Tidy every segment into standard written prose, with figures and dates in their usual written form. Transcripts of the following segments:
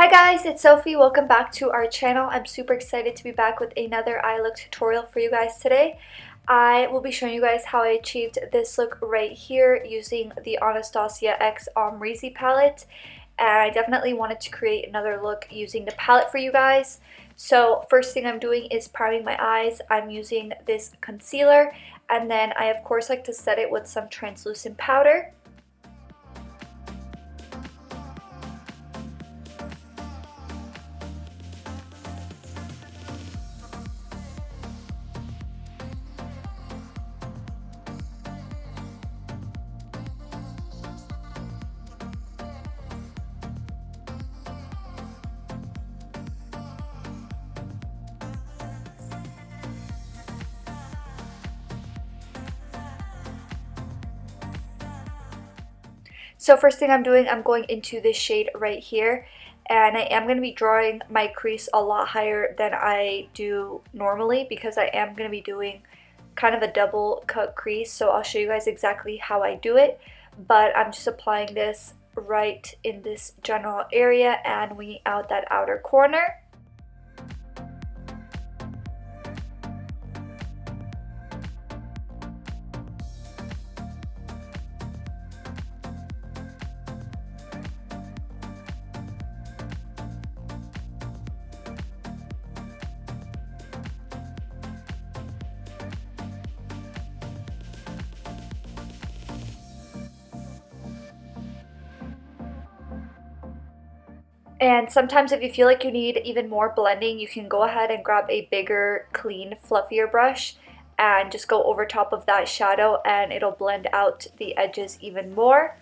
Hi guys, it's Sophie. Welcome back to our channel. I'm super excited to be back with another eye look tutorial for you guys today. I will be showing you guys how I achieved this look right here using the Anastasia X Amrezy palette. And I definitely wanted to create another look using the palette for you guys. So first thing I'm doing is priming my eyes. I'm using this concealer, and then I of course like to set it with some translucent powder. So first thing I'm doing, I'm going into this shade right here, and I am going to be drawing my crease a lot higher than I do normally because I am going to be doing kind of a double cut crease. So I'll show you guys exactly how I do it, but I'm just applying this right in this general area and winging out that outer corner. And sometimes if you feel like you need even more blending, you can go ahead and grab a bigger, clean, fluffier brush and just go over top of that shadow and it'll blend out the edges even more.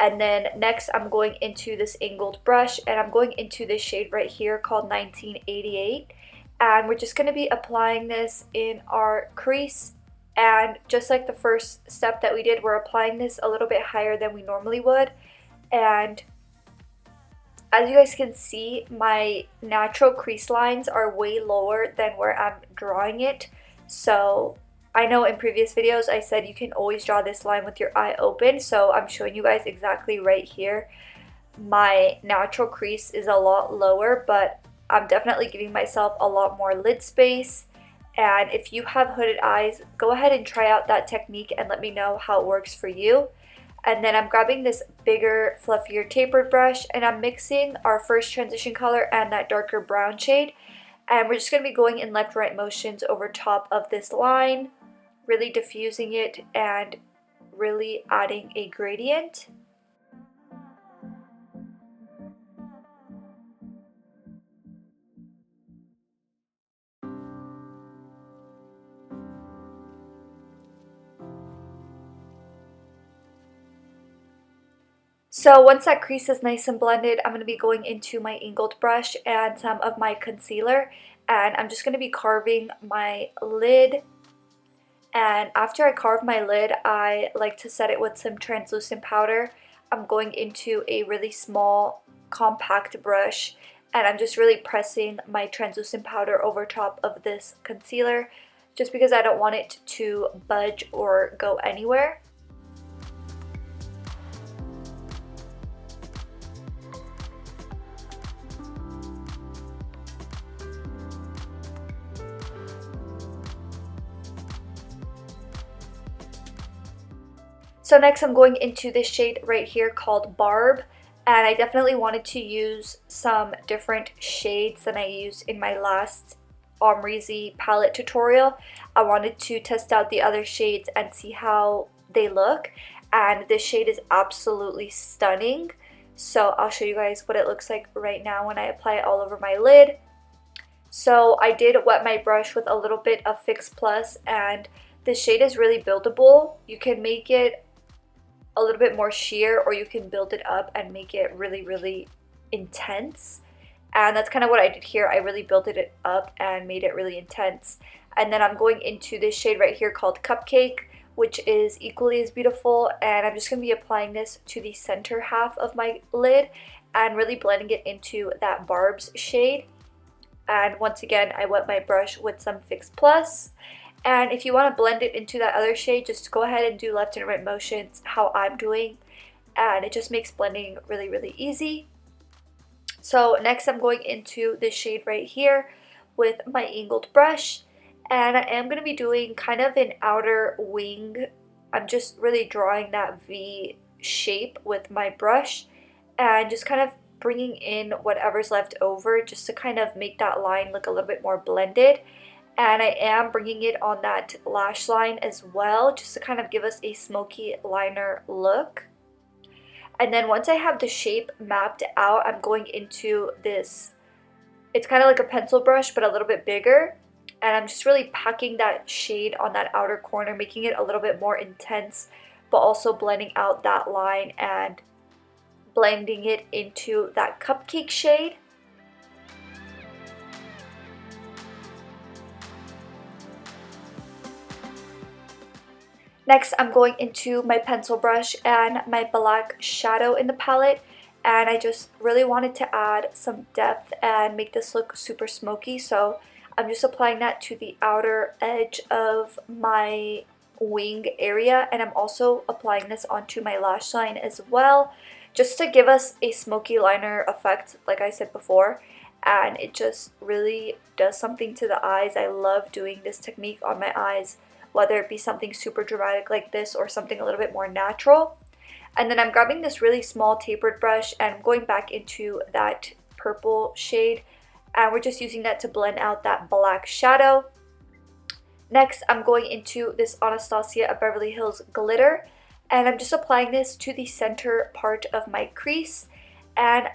And then next I'm going into this angled brush and I'm going into this shade right here called 1988. And we're just going to be applying this in our crease. And just like the first step that we did, we're applying this a little bit higher than we normally would. And as you guys can see, my natural crease lines are way lower than where I'm drawing it. So I know in previous videos I said you can always draw this line with your eye open. So I'm showing you guys exactly right here. My natural crease is a lot lower, but I'm definitely giving myself a lot more lid space. And if you have hooded eyes, go ahead and try out that technique and let me know how it works for you. And then I'm grabbing this bigger, fluffier tapered brush and I'm mixing our first transition color and that darker brown shade. And we're just going to be going in left-right motions over top of this line, really diffusing it and really adding a gradient. So once that crease is nice and blended, I'm going to be going into my angled brush and some of my concealer, and I'm just going to be carving my lid. And after I carve my lid, I like to set it with some translucent powder. I'm going into a really small compact brush and I'm just really pressing my translucent powder over top of this concealer just because I don't want it to budge or go anywhere. So next I'm going into this shade right here called Barb, and I definitely wanted to use some different shades than I used in my last Amrezy palette tutorial. I wanted to test out the other shades and see how they look, and this shade is absolutely stunning. So I'll show you guys what it looks like right now when I apply it all over my lid. So I did wet my brush with a little bit of Fix Plus, and this shade is really buildable. You can make it a little bit more sheer or you can build it up and make it really intense, and that's kind of what I did here. I really built it up and made it really intense. And then I'm going into this shade right here called Cupcake, which is equally as beautiful, and I'm just going to be applying this to the center half of my lid and really blending it into that Barb's shade. And once again, I wet my brush with some Fix Plus. And if you want to blend it into that other shade, just go ahead and do left and right motions how I'm doing. And it just makes blending really easy. So next I'm going into this shade right here with my angled brush, and I am going to be doing kind of an outer wing. I'm just really drawing that V shape with my brush and just kind of bringing in whatever's left over just to kind of make that line look a little bit more blended. And I am bringing it on that lash line as well, just to kind of give us a smoky liner look. And then once I have the shape mapped out, I'm going into this, it's kind of like a pencil brush but a little bit bigger, and I'm just really packing that shade on that outer corner, making it a little bit more intense, but also blending out that line and blending it into that cupcake shade. Next, I'm going into my pencil brush and my black shadow in the palette, and I just really wanted to add some depth and make this look super smoky, so I'm just applying that to the outer edge of my wing area, and I'm also applying this onto my lash line as well, just to give us a smoky liner effect, like I said before, and it just really does something to the eyes. I love doing this technique on my eyes, whether it be something super dramatic like this or something a little bit more natural. And then I'm grabbing this really small tapered brush and I'm going back into that purple shade, and we're just using that to blend out that black shadow. Next, I'm going into this Anastasia Beverly Hills glitter, and I'm just applying this to the center part of my crease. And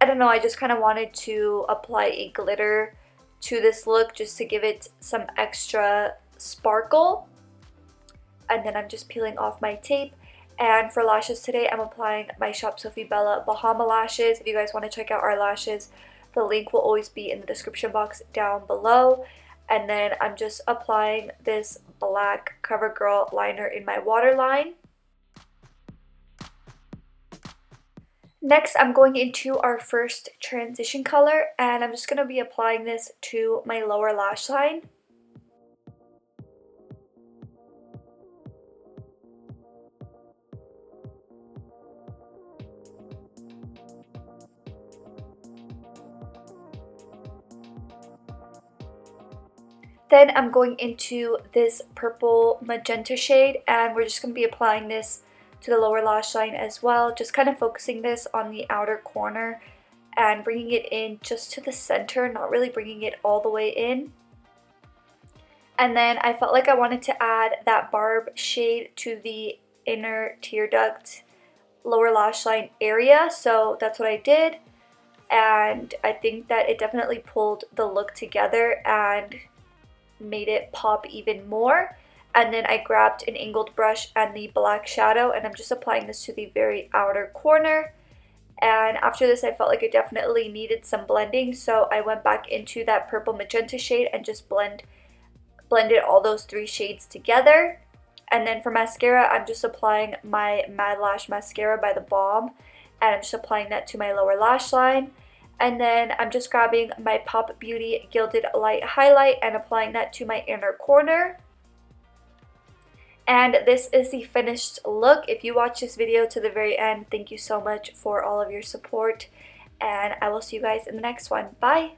I don't know, I just kind of wanted to apply a glitter to this look just to give it some extra sparkle. And then I'm just peeling off my tape. And for lashes today, I'm applying my Shop Sophie Bella Bahama lashes. If you guys want to check out our lashes, the link will always be in the description box down below. And then I'm just applying this black CoverGirl liner in my waterline. Next, I'm going into our first transition color, and I'm just going to be applying this to my lower lash line. Then I'm going into this purple magenta shade, and we're just going to be applying this to the lower lash line as well, just kind of focusing this on the outer corner and bringing it in just to the center, not really bringing it all the way in. And then I felt like I wanted to add that Barb shade to the inner tear duct lower lash line area, so that's what I did, and I think that it definitely pulled the look together and made it pop even more. And then I grabbed an angled brush and the black shadow, and I'm just applying this to the very outer corner. And after this, I felt like it definitely needed some blending, so I went back into that purple magenta shade and just blended all those three shades together. And then for mascara, I'm just applying my Mad Lash mascara by the Balm, and I'm just applying that to my lower lash line. And then I'm just grabbing my Pop Beauty Gilded Light Highlight and applying that to my inner corner. And this is the finished look. If you watch this video to the very end, thank you so much for all of your support, and I will see you guys in the next one. Bye!